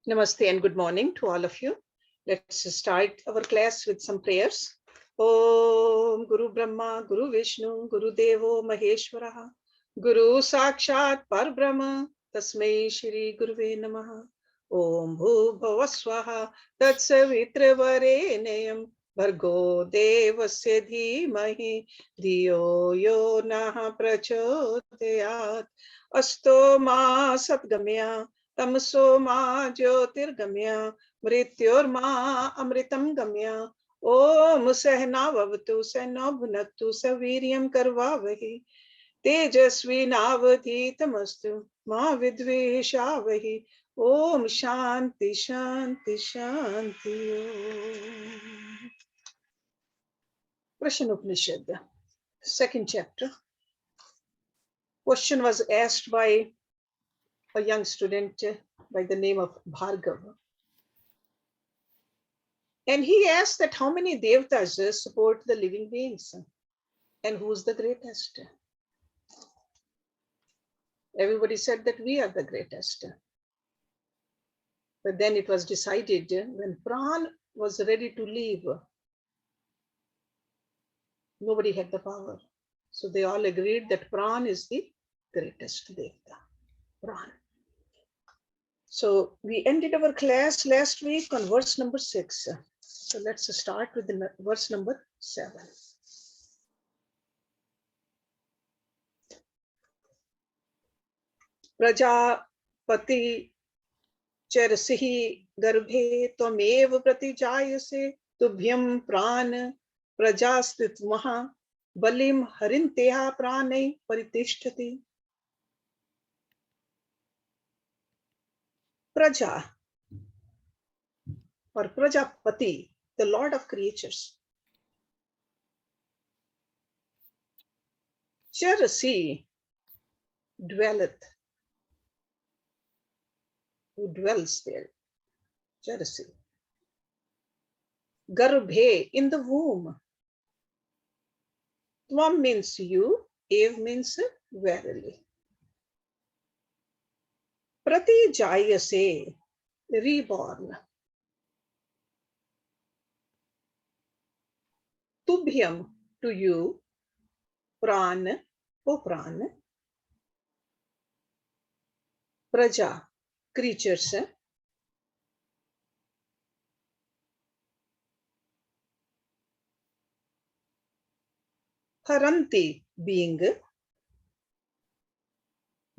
Namaste and good morning to all of you. Let's start our class with some prayers. Om Guru Brahma, Guru Vishnu, Guru Devo Maheshwaraha, Guru Sakshat Parbrahma, Tasmai Shri Guruve Namaha. Om Bhu Bhavaswaha, Tatsavitra Varenayam, Bhargo Devasya Dhimahi, Dhiyo Yo Naha Prachodayat, Asto Ma Satgamya, तमसो मा ज्योतिर्गम्य मृत्योर्मा अमृतं गम्य ओम सहनावतु सहनौ भुनक्तु सवीर्यं करवावहि तेजस्विनावधीतमस्तु मा विद्वेषावहि ओम शांति शांति शांति। Prashnopanishad, second chapter. Question was asked by a young student by the name of Bhargava. And he asked that how many devatas support the living beings and who's the greatest. Everybody said that we are the greatest. But then it was decided when Pran was ready to leave, nobody had the power. So they all agreed that Pran is the greatest devata. Pran. So we ended our class last week on verse number 6. So let's start with the verse number 7. Prajapati चरसिहि गर्भे त्वमेव प्रतिजायसे तुभ्यं प्राण प्रजास्तित्वः बलिं हरिन्तेहा प्राणै परितिष्ठति. Praja or Prajapati, the Lord of creatures. Charasi dwelleth, who dwells there. Charasi. Garbhe, in the womb. Tvam means you, Ev means verily. Prati Jayase, reborn. Tubhyam, to you. Pran, O Pran. Praja, creatures. Haranti, being.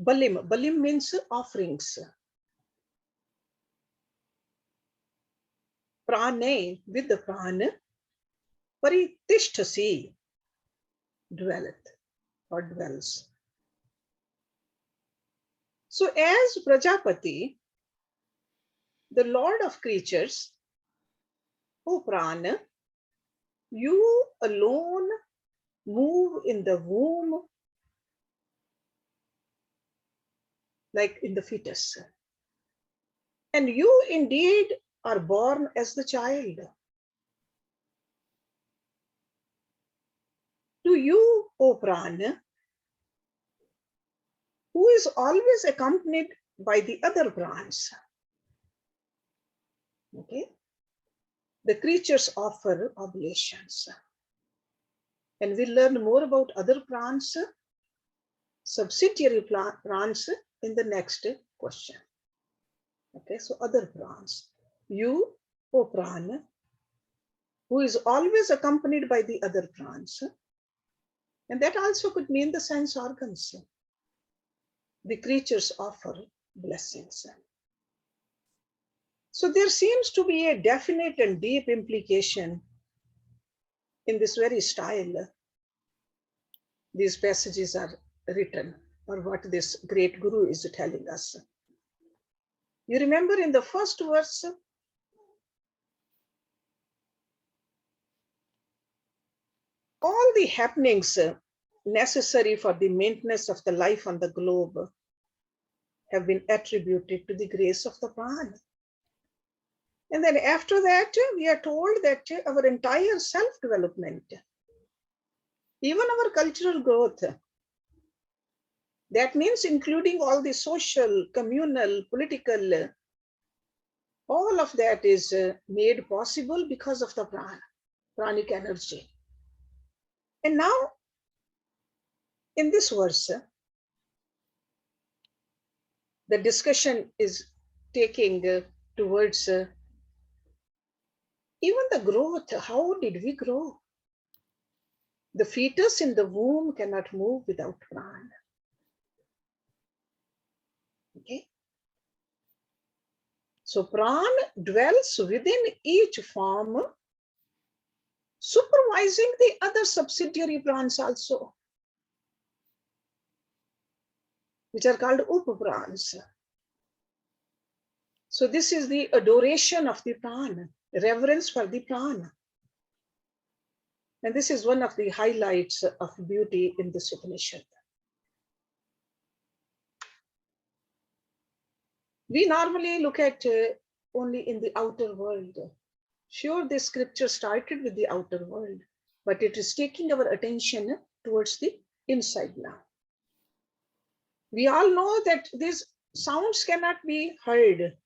Balim, Balim means offerings. Prane, with the Pran. Paritishtasi, dwelleth or dwells. So as Prajapati, the Lord of creatures, O Prana, you alone move in the womb like in the fetus. And you indeed are born as the child. To you, O Prana, who is always accompanied by the other prans. Okay? The creatures offer oblations. And we'll learn more about other prans, subsidiary prans in the next question. Okay, so other prans. You, O Prana, who is always accompanied by the other prans. And that also could mean the sense organs. The creatures offer blessings. So there seems to be a definite and deep implication in this very style these passages are written, or what this great guru is telling us. You remember in the first verse, all the happenings necessary for the maintenance of the life on the globe have been attributed to the grace of the Pran. And then after that, we are told that our entire self-development, even our cultural growth, that means including all the social, communal, political All of that is made possible because of the pranic energy. And now, in this verse, the discussion is taking towards even the growth. How did we grow? The fetus in the womb cannot move without prana. Okay. So prana dwells within each form, supervising the other subsidiary prans also, which are called upaprans. So this is the adoration of the prana, reverence for the prana. And this is one of the highlights of beauty in this Upanishad. We normally look at only in the outer world. Sure, this scripture started with the outer world, but it is taking our attention towards the inside now. We all know that these sounds cannot be heard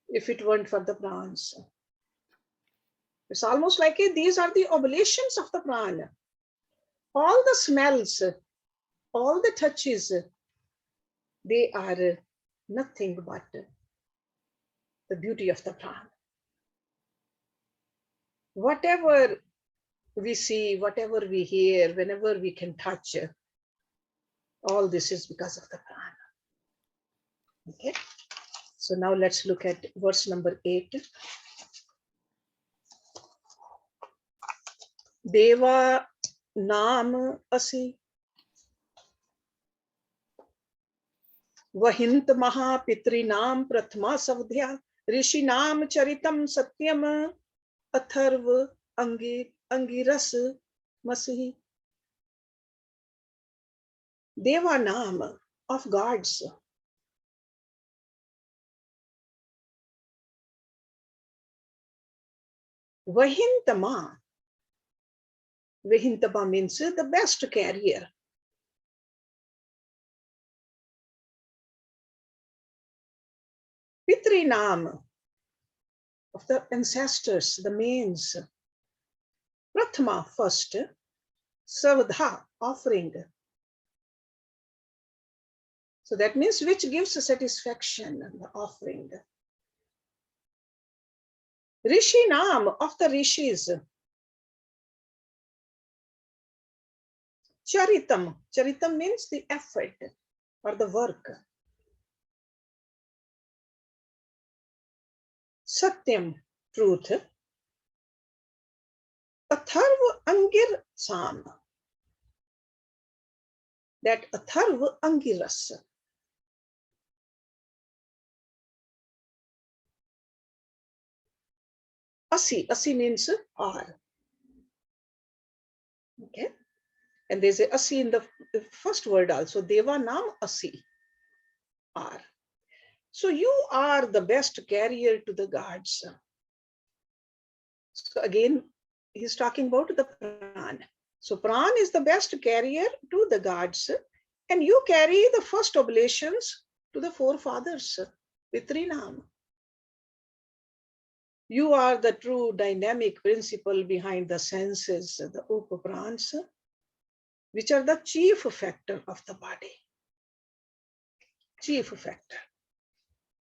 if it weren't for the prans. It's almost like these are the oblations of the prana. All the smells, all the touches, they are nothing but the beauty of the prana. Whatever we see, whatever we hear, whenever we can touch, all this is because of the prana. Okay, so now let's look at verse number 8. Deva naam asi वहिंत महापितृ नाम प्रथमा सवध्या ऋषि नाम चरितम सत्यम अथर्व अंगिरस मसी. Deva naam of gods. Vahintama. Vahintama means the best carrier. Pitri naam of the ancestors, the mains. Prathama, first. Savdha, offering. So that means which gives satisfaction, the offering. Rishi naam of the rishis. Charitam. Charitam means the effort or the work. Satyam, truth. Atharva angir sam. That atharva angiras. Asi means R. Okay. And there's a asi in the first word also. Deva naam asi. R. So you are the best carrier to the gods. So again, he's talking about the pran. So pran is the best carrier to the gods. And you carry the first oblations to the forefathers. Pitrinam. You are the true dynamic principle behind the senses, the upaprans, which are the chief factor of the body. Chief factor.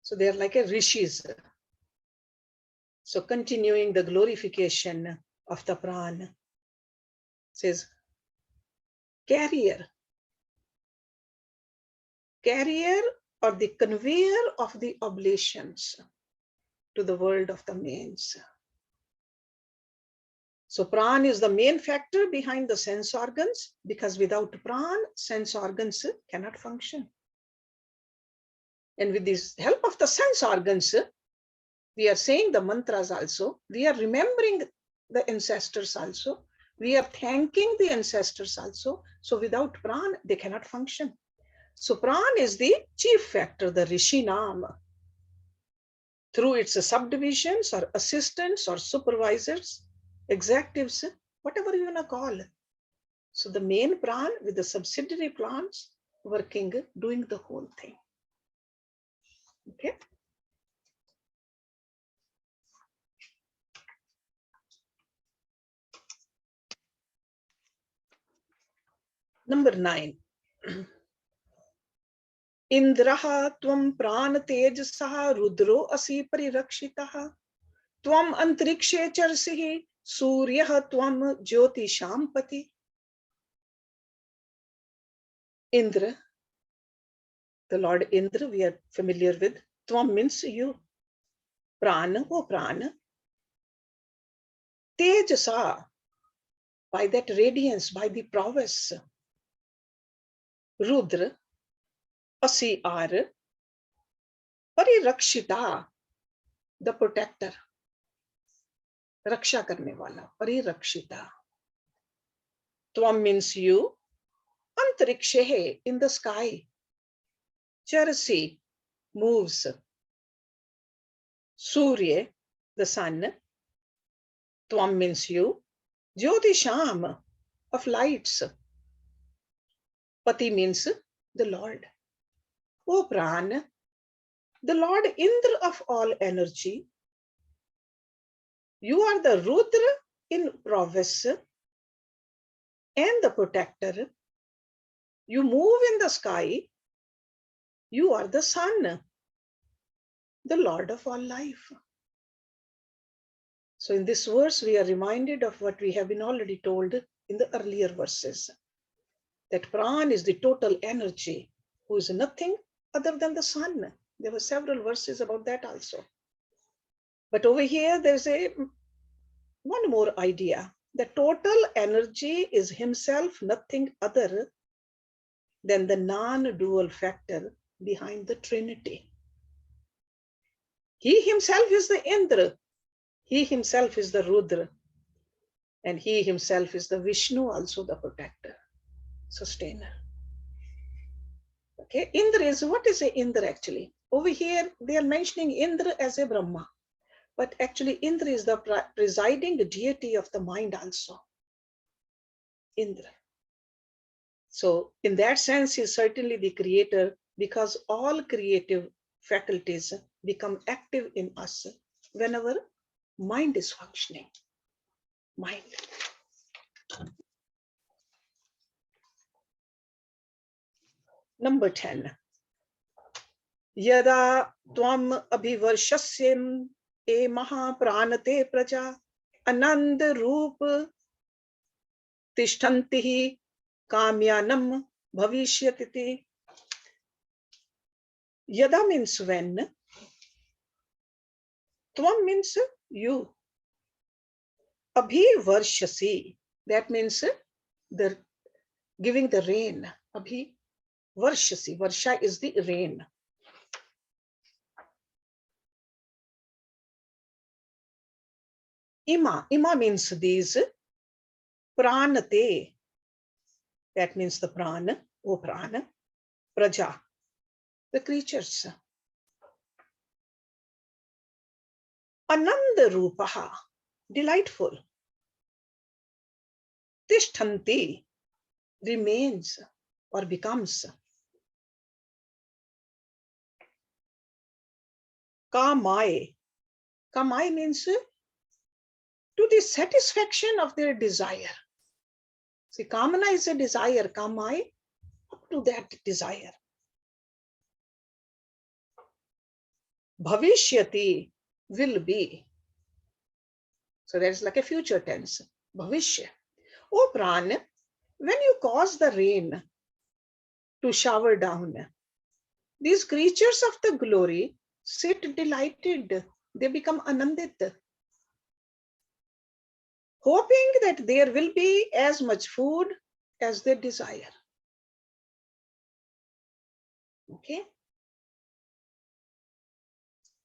So they are like a rishis. So continuing the glorification of the pran, says carrier. Carrier or the conveyor of the oblations to the world of the mains. So pran is the main factor behind the sense organs, because without pran, sense organs cannot function. And with this help of the sense organs, we are saying the mantras also, we are remembering the ancestors also, we are thanking the ancestors also. So without pran, they cannot function. So pran is the chief factor, the Rishi Naam. Through its subdivisions or assistants or supervisors, executives, whatever you want to call. So the main pran with the subsidiary plants working, doing the whole thing. Okay. Number 9. Indraha tvam prana tejasah rudro asi parirakshitah tvam antarikshe charsihi suryah tvam jyotisham pati. Indra, the Lord Indra, we are familiar with. Tvam means you. Prana, oh prana. Tejasa, by that radiance, by the prowess. Rudra, asi are. Parirakshita, the protector. Raksha karne wala, parirakshita. Tvam means you. Antarikshe, in the sky. Charasi, moves. Surya, the sun. Tvam means you. Jyotisham, of lights. Pati means the Lord. O Pran, the Lord Indra of all energy. You are the Rudra in prowess and the protector. You move in the sky. You are the sun, the Lord of all life. So in this verse, we are reminded of what we have been already told in the earlier verses. That Pran is the total energy, who is nothing other than the sun. There were several verses about that also. But over here, there's one more idea. The total energy is himself nothing other than the non-dual factor behind the Trinity. He himself is the Indra. He himself is the Rudra. And he himself is the Vishnu, also the protector, sustainer. Okay, Indra is, what is Indra actually? Over here, they are mentioning Indra as a Brahma. But actually, Indra is the presiding deity of the mind also. Indra. So in that sense, he is certainly the creator, because all creative faculties become active in us whenever mind is functioning. Mind. Number 10. Yada tvam abhivarshasyam e mahapranate praja anand roop tishtanti kamyanam bhavishyatiti. Yada means when. Tvam means you. Abhivarshasi, that means the giving the rain. Abhivarshasi, Varsha is the rain. Ima means these. Pranate, that means the prana, O prana. Praja, the creatures. Ananda rupaha, delightful. Tishtanti, remains or becomes. Kamai, kamai means to the satisfaction of their desire. See, kamana is a desire, kamai, up to that desire. Bhavishyati, will be. So that's like a future tense. Bhavishya. O Pran, when you cause the rain to shower down, these creatures of the glory sit delighted. They become anandit, hoping that there will be as much food as they desire. Okay?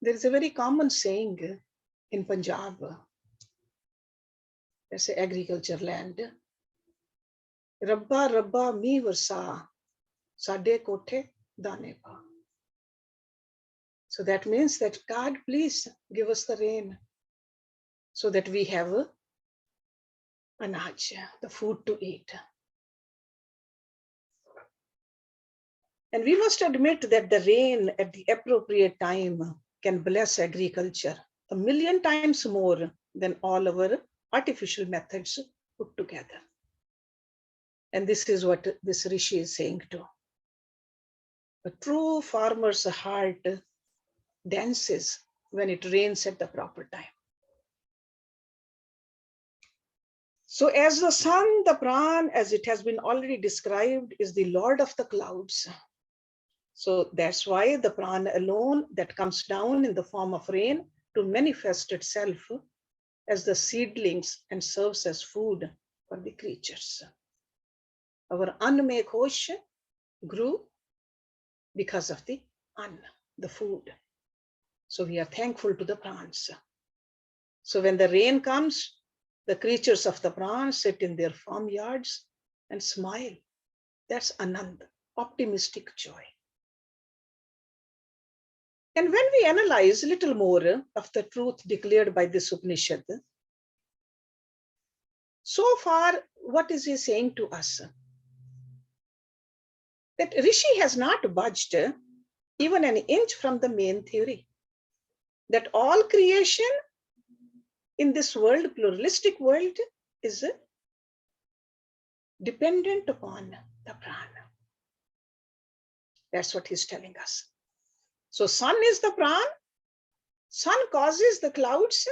There is a very common saying in Punjab, that's agriculture land. Rabba Rabba mi varsa, sade kothe dane pa. So that means that God, please give us the rain so that we have anaj, the food to eat. And we must admit that the rain at the appropriate time can bless agriculture 1,000,000 times more than all our artificial methods put together. And this is what this Rishi is saying too. A true farmer's heart dances when it rains at the proper time. So as the sun, the Pran, as it has been already described, is the Lord of the clouds. So that's why the Pran alone that comes down in the form of rain to manifest itself as the seedlings and serves as food for the creatures. Our Anna Ghosh grew because of the Anna, the food. So we are thankful to the Prans. So when the rain comes, the creatures of the Prans sit in their farmyards and smile. That's Anand, optimistic joy. And when we analyze a little more of the truth declared by this Upanishad, so far, what is he saying to us? That Rishi has not budged even an inch from the main theory. That all creation in this world, pluralistic world, is dependent upon the Prana. That's what he's telling us. So sun is the Pran. Sun causes the clouds.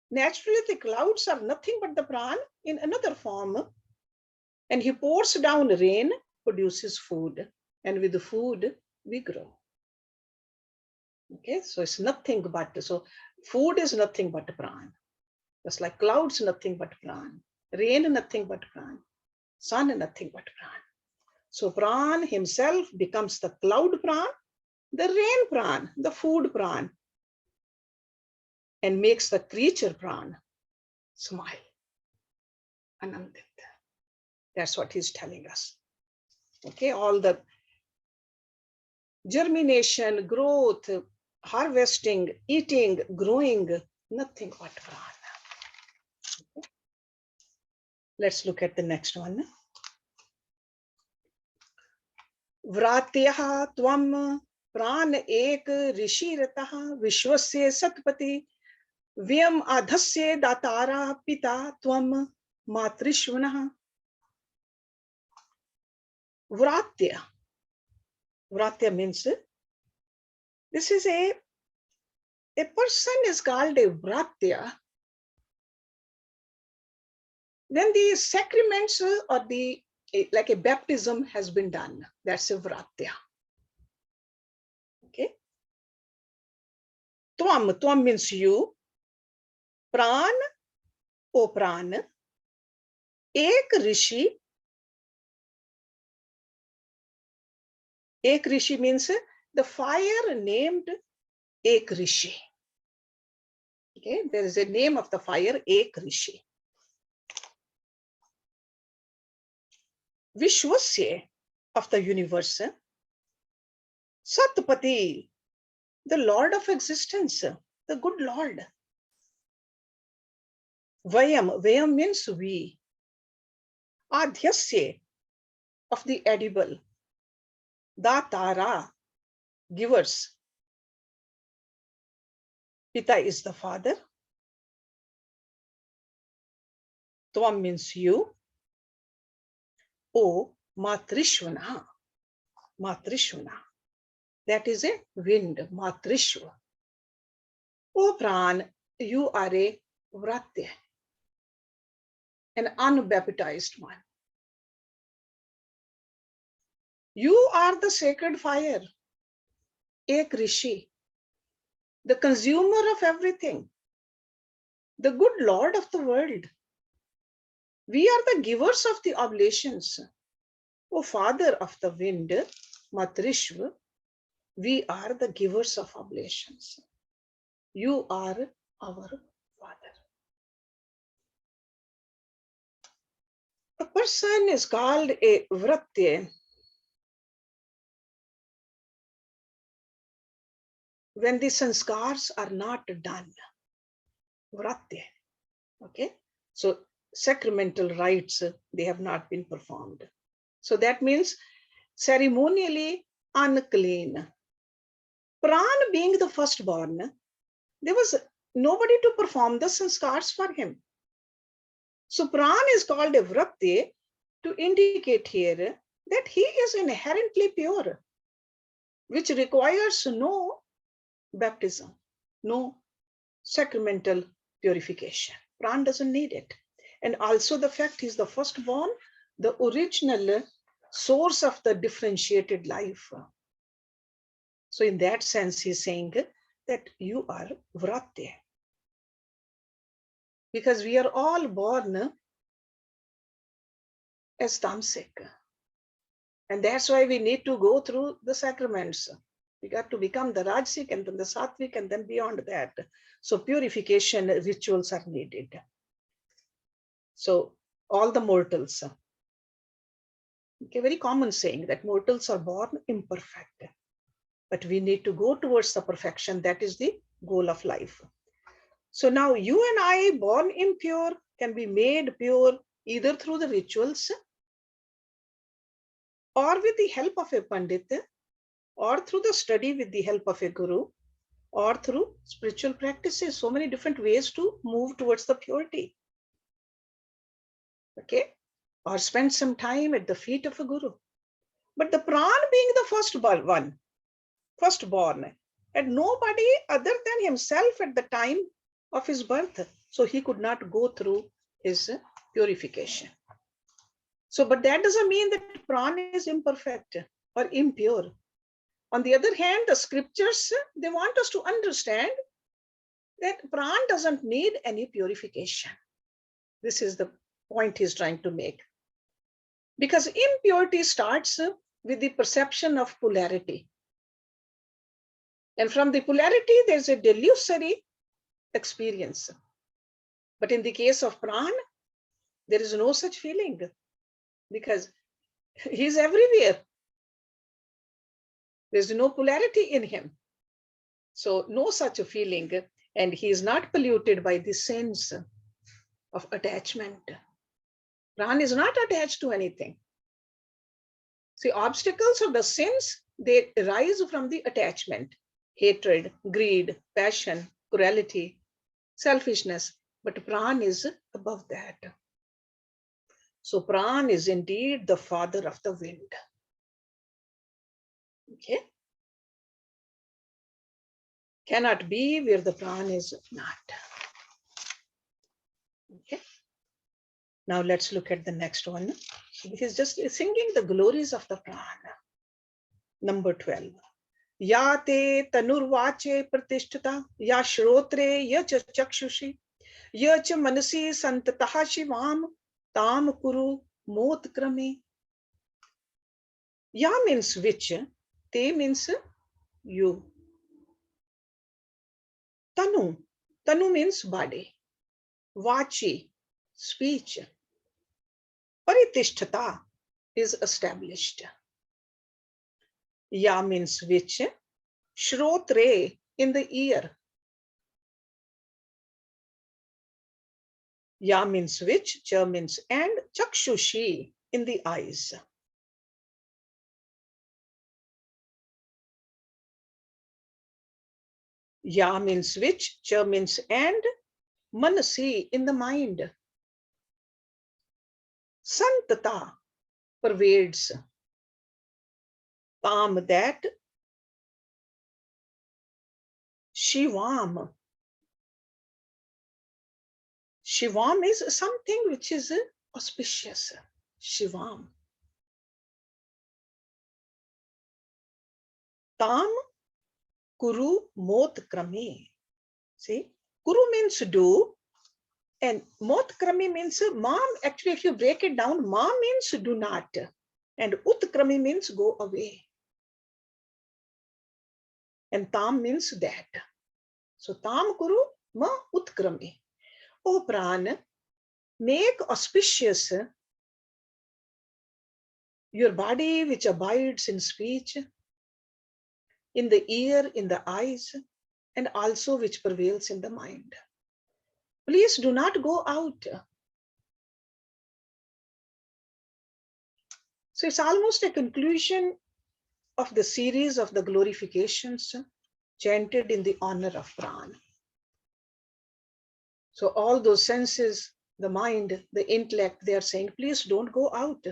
Naturally, the clouds are nothing but the Pran in another form. And he pours down rain, produces food. And with the food, we grow. Okay, so it's nothing but, so food is nothing but Pran. Just like clouds, nothing but Pran. Rain, nothing but Pran. Sun, nothing but Pran. So Pran himself becomes the cloud Pran, the rain Pran, the food Pran, and makes the creature Pran smile. Anandit. That's what he's telling us. Okay, all the germination, growth, harvesting, eating, growing, nothing but Pran. Okay. Let's look at the next one. Vratyah tvam प्राण एक ऋषि रतः विश्वस्य सतपति व्यम आधस्य दातारा पिता त्वम मातृश्वनः. Vratya. Vratya means this is a person is called a Vratya when the sacraments or the like a baptism has been done. That's a Vratya. Okay. Tvam means you. Pran, O Pran. Ek Rishi. Ek Rishi means the fire named Ek Rishi. Okay, there is a name of the fire, Ek Rishi. Vishwasya, of the universe. Satpati, the Lord of existence, the good Lord. Vayam, Vayam means we. Adhyasya, of the edible. Datara, givers. Pita is the father. Tvam means you. O Matrishvana. Matrishvana. That is a wind, Matrishva. O Pran, you are a Vratya, an unbaptized one. You are the sacred fire, Ek Rishi, the consumer of everything, the good Lord of the world. We are the givers of the oblations. O Father of the wind, Matrishva, we are the givers of oblations. You are our Father. A person is called a Vratya when the sanskars are not done. Vratya. Okay? So sacramental rites, they have not been performed. So that means ceremonially unclean. Pran being the firstborn, there was nobody to perform the sanskars for him. So Pran is called a Vratya to indicate here that he is inherently pure, which requires no baptism, no sacramental purification. Pran doesn't need it. And also the fact he's the firstborn, the original source of the differentiated life. So in that sense, he's saying that you are vratya. Because we are all born as tamasic. And that's why we need to go through the sacraments. We got to become the Rajasic and then the Sattvic and then beyond that. So purification rituals are needed. So all the mortals, okay, very common saying that mortals are born imperfect, but we need to go towards the perfection. That is the goal of life. So now you and I, born impure, can be made pure either through the rituals or with the help of a Pandit, or through the study with the help of a Guru, or through spiritual practices. So many different ways to move towards the purity. Okay, or spend some time at the feet of a Guru. But the Pran being the firstborn, had nobody other than himself at the time of his birth. So he could not go through his purification. So, but that doesn't mean that Pran is imperfect or impure. On the other hand, the scriptures, they want us to understand that Pran doesn't need any purification. This is the point he's trying to make. Because impurity starts with the perception of polarity. And from the polarity, there's a delusory experience. But in the case of Pran, there is no such feeling because he's everywhere. There's no polarity in him. So no such a feeling, and he is not polluted by the sins of attachment. Pran is not attached to anything. See, obstacles of the sins, they arise from the attachment, hatred, greed, passion, cruelty, selfishness. But Pran is above that. So Pran is indeed the father of the wind. Okay? Cannot be where the Pran is not. Okay? Now let's look at the next one. He's just singing the glories of the Pran. Number 12. Ya te tanurvache pratishtata, ya shrotre, ya chakshushi, ya cha manasi santataha shivam, tam kuru mot krame. Ya means which, te means you. Tanu means body. Vachi, speech. Paritishtata is established. Ya means which. Shrotre, in the ear. Ya means which, cha means and, chakshushi, in the eyes. Ya means which, cha means and, manasi, in the mind. Santata, pervades. Tam, that. Shivam. Shivam is something which is auspicious. Shivam. Tam kuru mot krame. See, kuru means do, and mot krame means mam. Actually, if you break it down, ma means do not, and utkrame means go away. And tam means that. So tam kuru ma utkrame. O Pran, make auspicious your body which abides in speech, in the ear, in the eyes, and also which prevails in the mind. Please do not go out. So it's almost a conclusion of the series of the glorifications chanted in the honor of Pran. So all those senses the mind, the intellect, they are saying, please don't go out.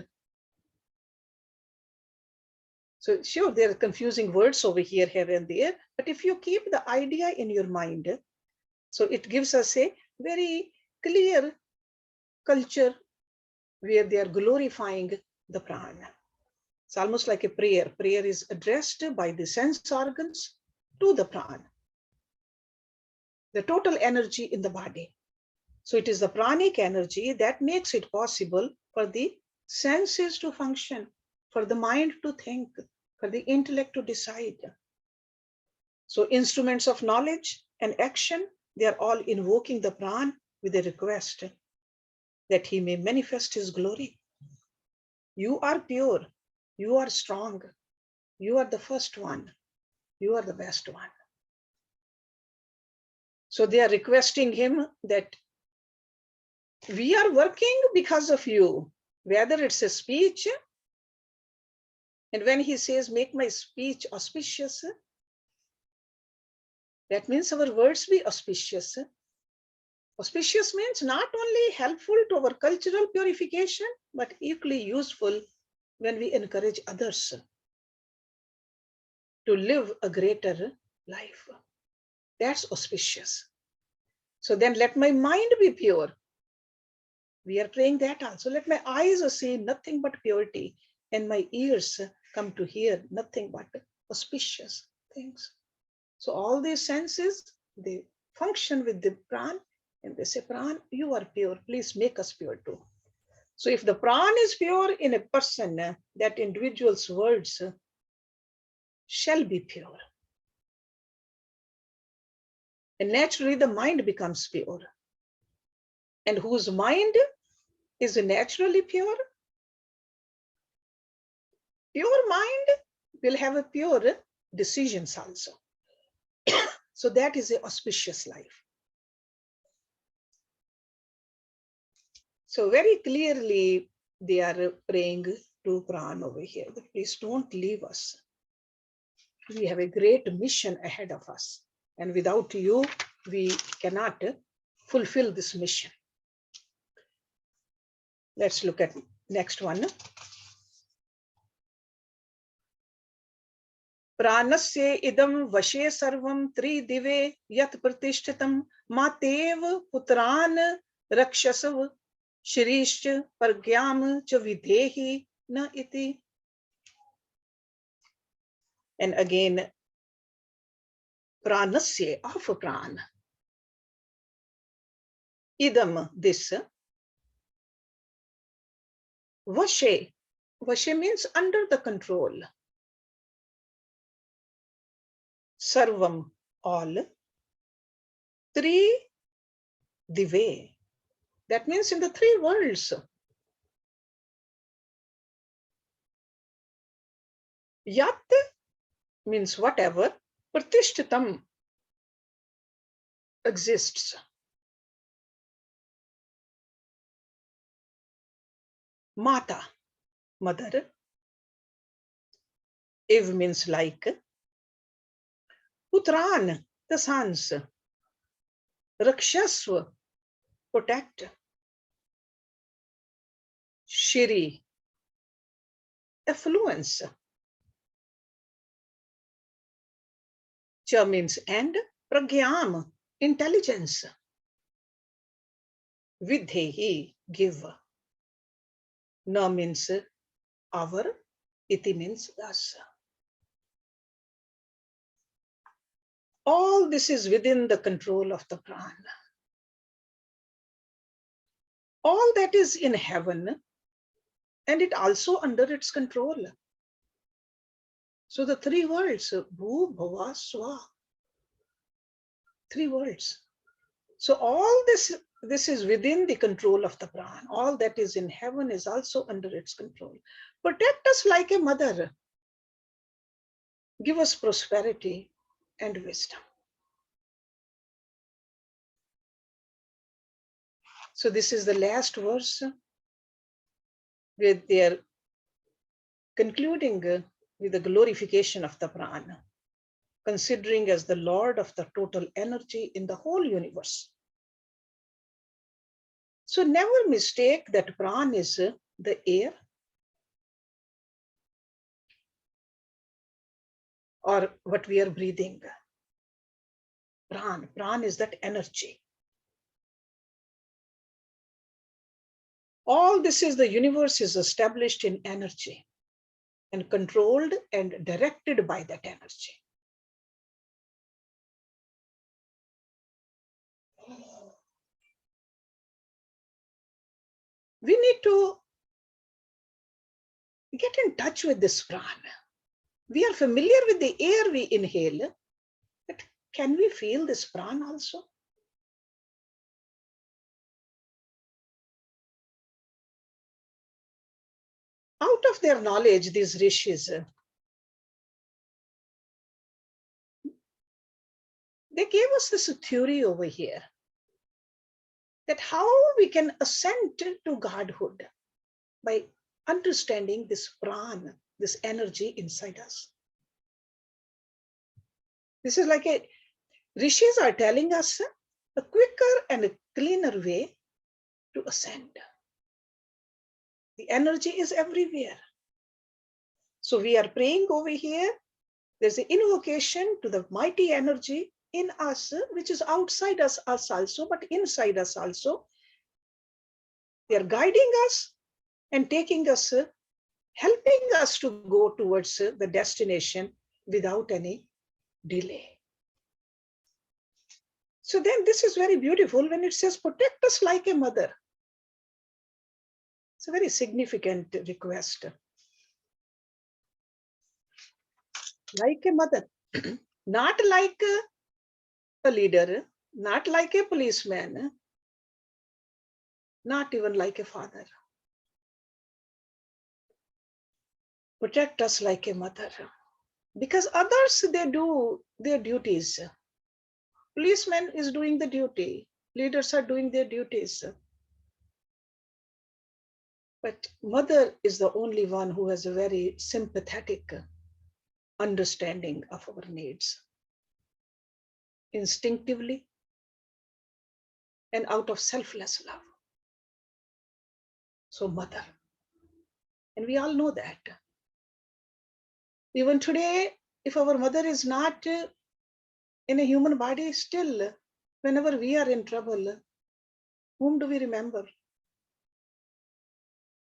So sure, there are confusing words over here, and there, but if you keep the idea in your mind, so it gives us a very clear culture where they are glorifying the prana. It's almost like a prayer. Prayer is addressed by the sense organs to the prana, the total energy in the body. So it is the pranic energy that makes it possible for the senses to function, for the mind to think, for the intellect to decide. So instruments of knowledge and action, they are all invoking the prana with a request that he may manifest his glory. You are pure, you are strong, you are the first one, you are the best one. So they are requesting him that we are working because of you, whether it's a speech, and when he says, make my speech auspicious, that means our words be auspicious. Auspicious means not only helpful to our cultural purification, but equally useful when we encourage others to live a greater life. That's auspicious. So then let my mind be pure. We are praying that also. Let my eyes see nothing but purity, and my ears come to hear nothing but auspicious things. So all these senses, they function with the pran, and they say, Pran, you are pure. Please make us pure too. So if the pran is pure in a person, that individual's words shall be pure. And naturally, the mind becomes pure. And whose mind is naturally pure? Pure mind will have a pure decisions also. So that is an auspicious life. So very clearly, they are praying to Pran over here. Please don't leave us. We have a great mission ahead of us. And without you, we cannot fulfill this mission. Let's look at next one. Pranasya idam vashe sarvam tridive yat pratishtitam matev putran rakshasav shirishcha pargyam cha videhi na iti. And again, pranasya, of pran. Idam, this. Vashe, vashe means under the control. Sarvam, all. Tri, dive. That means in the three worlds. Yat means whatever. Pratishtitam exists. Mata, mother. Iv means like. Putran, the sons. Rakshasva, protect. Shiri, affluence. Cha means and. Pragyam, intelligence. Vidhehi, give. Na means our. Iti means us. All this is within the control of the prana. All that is in heaven, and it also under its control. So the three worlds, Bhu, Bhava, Swa. Three worlds. So all this is within the control of the prana. All that is in heaven is also under its control. Protect us like a mother. Give us prosperity and wisdom. So this is the last verse with their concluding with the glorification of the prana, considering as the Lord of the total energy in the whole universe. So never mistake that pran is the air or what we are breathing. Pran is that energy. All this is the universe is established in energy and controlled and directed by that energy. We need to get in touch with this pran. We are familiar with the air we inhale, but can we feel this pran also? Out of their knowledge, these rishis, they gave us this theory over here that how we can ascend to godhood by understanding this pran, this energy inside us. This is like rishis are telling us a quicker and a cleaner way to ascend. The energy is everywhere. So we are praying over here. There's an invocation to the mighty energy in us, which is outside us also, but inside us also. They are guiding us and taking us, helping us to go towards the destination without any delay. So then this is very beautiful when it says, protect us like a mother. It's a very significant request. Like a mother, not like a leader, not like a policeman, not even like a father. Protect us like a mother. Because others, they do their duties. Policeman is doing the duty. Leaders are doing their duties. But mother is the only one who has a very sympathetic understanding of our needs. Instinctively and out of selfless love. So mother. And we all know that. Even today, if our mother is not in a human body, still, whenever we are in trouble, whom do we remember?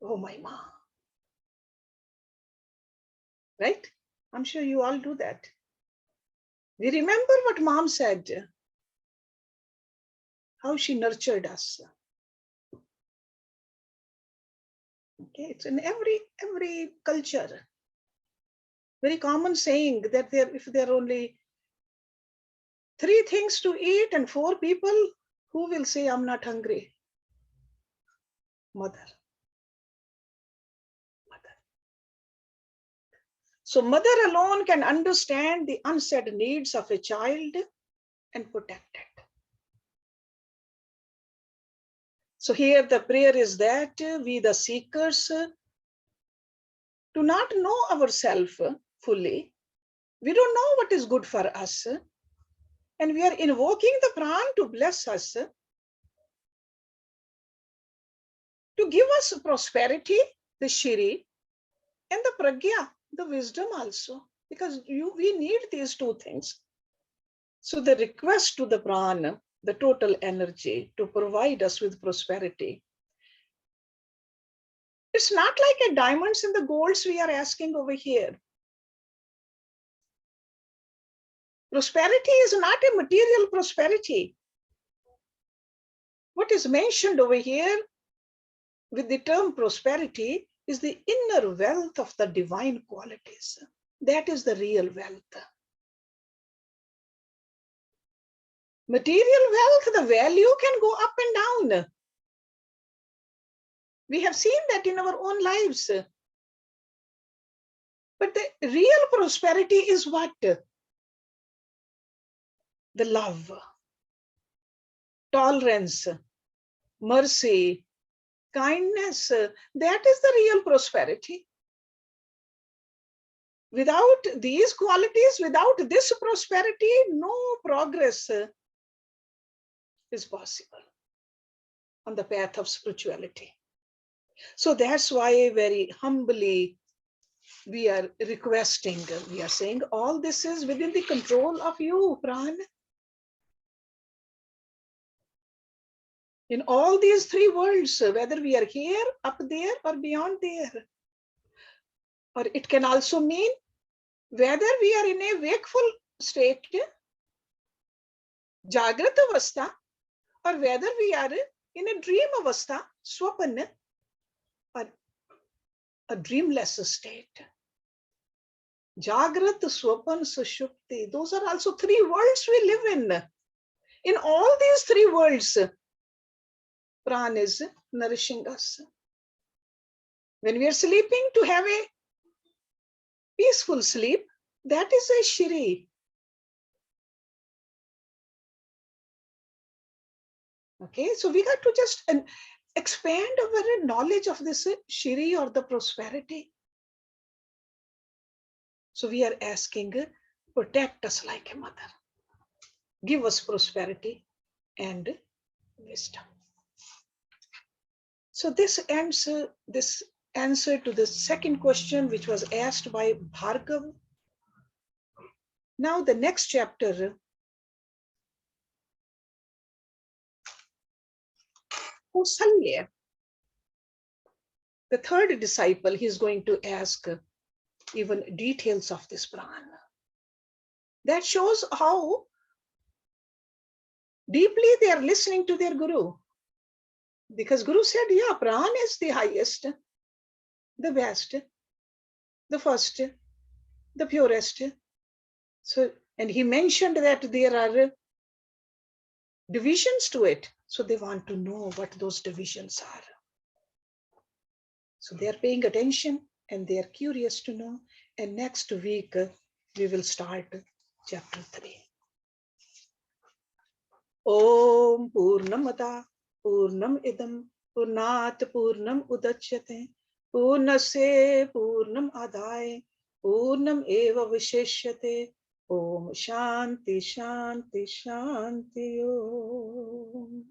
Oh, my mom. Right? I'm sure you all do that. We remember what mom said, how she nurtured us. Okay, it's in every culture. Very common saying that if there are only 3 things to eat and 4 people, who will say, I'm not hungry? Mother. Mother. So mother alone can understand the unsaid needs of a child and protect it. So here the prayer is that we, the seekers, do not know ourselves fully. We don't know what is good for us. And we are invoking the pran to bless us, to give us prosperity, the shri, and the pragya, the wisdom also. Because we need these 2 things. So the request to the pran, the total energy, to provide us with prosperity. It's not like a diamonds and the golds we are asking over here. Prosperity is not a material prosperity. What is mentioned over here with the term prosperity is the inner wealth of the divine qualities. That is the real wealth. Material wealth, the value can go up and down. We have seen that in our own lives. But the real prosperity is what? The love, tolerance, mercy, kindness. That is the real prosperity. Without these qualities, without this prosperity, no progress is possible. on the path of spirituality. So that's why very humbly we are requesting, we are saying all this is within the control of you, Pran. In all these three worlds, whether we are here, up there, or beyond there. Or it can also mean whether we are in a wakeful state, Jagrat Avastha, or whether we are in a dream Avastha, Swapan, or a dreamless state. Jagrat, Swapan, Sushupti, those are also three worlds we live in. In all these three worlds, Pran is nourishing us. When we are sleeping, to have a peaceful sleep, that is a Shri. Okay, so we got to just expand our knowledge of this Shri or the prosperity. So we are asking, protect us like a mother. Give us prosperity and wisdom. So this ends this answer to the second question, which was asked by Bhargava. Now the next chapter, Kausalya, the third disciple, he is going to ask even details of this Pran. That shows how deeply they are listening to their Guru. Because Guru said, yeah, Pran is the highest, the best, the first, the purest. So, and he mentioned that there are divisions to it. So they want to know what those divisions are. So they are paying attention and they are curious to know. And next week, we will start chapter 3. Om Purnamada Purnam Idam Purnat Purnam Udachyate Purnasya Purnam Adaya Purnam Eva Visheshyate. Om Shanti Shanti Shanti Om.